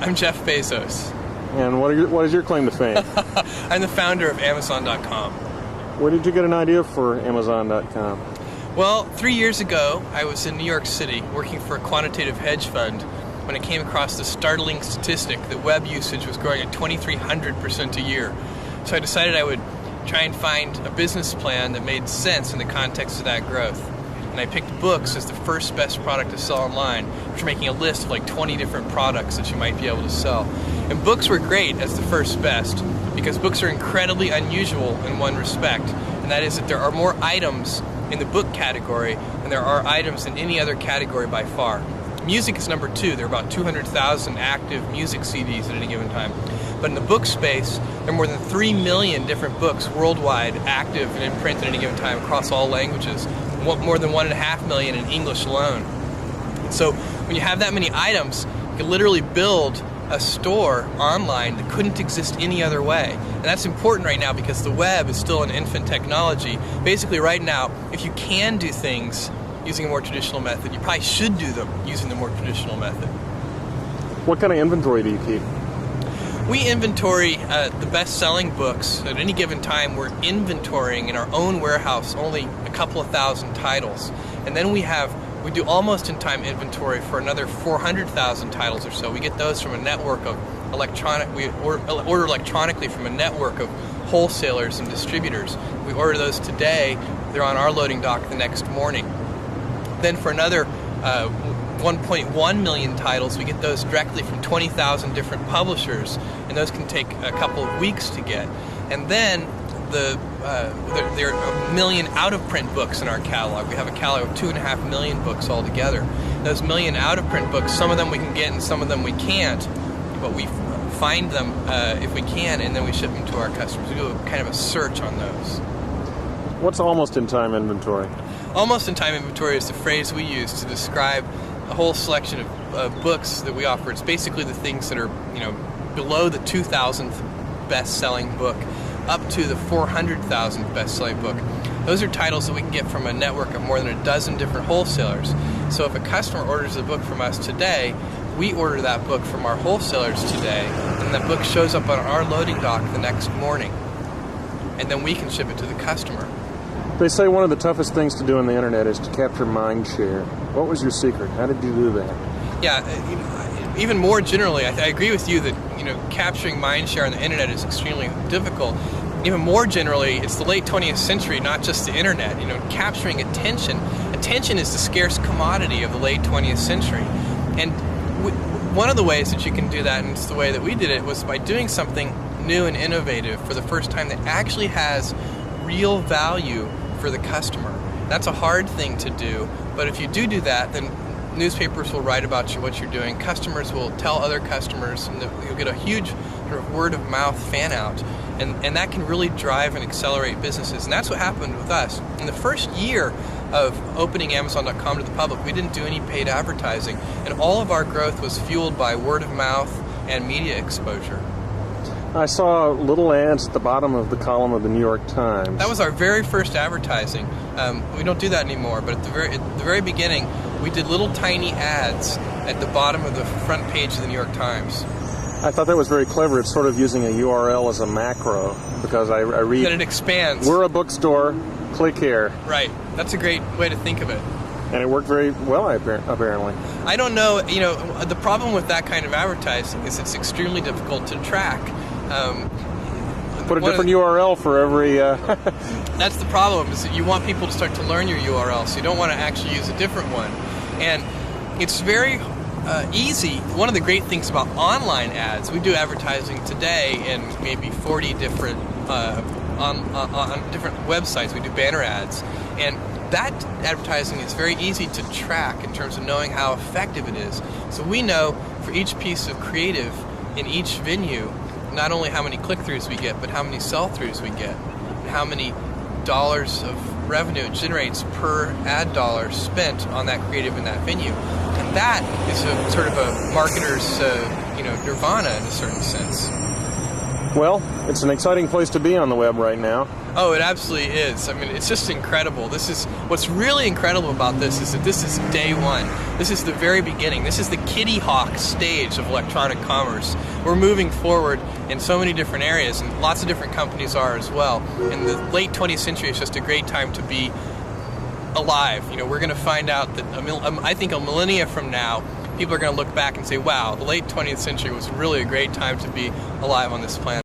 I'm Jeff Bezos. And what is your claim to fame? I'm the founder of Amazon.com. Where did you get an idea for Amazon.com? Well, 3 years ago, I was in New York City working for a quantitative hedge fund when I came across the startling statistic that web usage was growing at 2,300% a year. So I decided I would try and find a business plan that made sense in the context of that growth. And I picked books as the first best product to sell online, after making a list of like 20 different products that you might be able to sell. And books were great as the first best because books are incredibly unusual in one respect, and that is that there are more items in the book category than there are items in any other category by far. Music is number 2. There are about 200,000 active music CDs at any given time. But in the book space, there are more than 3 million different books worldwide active and in print at any given time across all languages. More than 1.5 million in English alone. So when you have that many items, you can literally build a store online that couldn't exist any other way. And that's important right now because the web is still an infant technology. Basically right now, if you can do things using a more traditional method, you probably should do them using the more traditional method. What kind of inventory do you keep? We inventory the best-selling books. At any given time, we're inventorying in our own warehouse only a couple of thousand titles. And then we do almost in-time inventory for another 400,000 titles or so. We get those from a network of we order electronically from a network of wholesalers and distributors. We order those today. They're on our loading dock the next morning. Then for another 1.1 million titles, we get those directly from 20,000 different publishers, and those can take a couple of weeks to get. And then there are 1 million out-of-print books in our catalog. We have a catalog of 2.5 million books altogether. Those 1 million out-of-print books, some of them we can get and some of them we can't, but we find them if we can, and then we ship them to our customers. We do kind of a search on those. What's almost-in-time inventory? Almost-in-time inventory is the phrase we use to describe a whole selection of books that we offer. It's basically the things that are, below the 2,000th best-selling book up to the 400,000th best-selling book. Those are titles that we can get from a network of more than a dozen different wholesalers. So if a customer orders a book from us today, we order that book from our wholesalers today, and that book shows up on our loading dock the next morning. And then we can ship it to the customer. They say one of the toughest things to do on the internet is to capture mind share. What was your secret? How did you do that? Yeah, even more generally, I agree with you that capturing mind share on the internet is extremely difficult. Even more generally, it's the late 20th century, not just the internet. Capturing attention. Attention is the scarce commodity of the late 20th century. And one of the ways that you can do that, and it's the way that we did it, was by doing something new and innovative for the first time that actually has real value for the customer. That's a hard thing to do, but if you do that, then newspapers will write about what you're doing, customers will tell other customers, and you'll get a huge sort of word-of-mouth fan-out, and that can really drive and accelerate businesses, and that's what happened with us. In the first year of opening Amazon.com to the public, we didn't do any paid advertising, and all of our growth was fueled by word-of-mouth and media exposure. I saw little ads at the bottom of the column of the New York Times. That was our very first advertising. We don't do that anymore, but at the very beginning, we did little tiny ads at the bottom of the front page of the New York Times. I thought that was very clever. It's sort of using a URL as a macro, because I read... That it expands. We're a bookstore, click here. Right. That's a great way to think of it. And it worked very well, apparently. I don't know, the problem with that kind of advertising is it's extremely difficult to track. Put a different URL for every... That's the problem, is that you want people to start to learn your URL, so you don't want to actually use a different one. And it's very easy. One of the great things about online ads, we do advertising today in maybe 40 different on different websites. We do banner ads, and that advertising is very easy to track in terms of knowing how effective it is. So we know for each piece of creative in each venue, not only how many click-throughs we get, but how many sell-throughs we get, and how many dollars of revenue it generates per ad dollar spent on that creative in that venue. And that is a sort of a marketer's nirvana in a certain sense. Well, it's an exciting place to be on the web right now. Oh, it absolutely is. I mean, it's just incredible. This is what's really incredible about this is that this is day one. This is the very beginning. This is the Kitty Hawk stage of electronic commerce. We're moving forward in so many different areas, and lots of different companies are as well. And the late 20th century is just a great time to be alive. You know, we're going to find out that I think a millennia from now, people are going to look back and say, wow, the late 20th century was really a great time to be alive on this planet.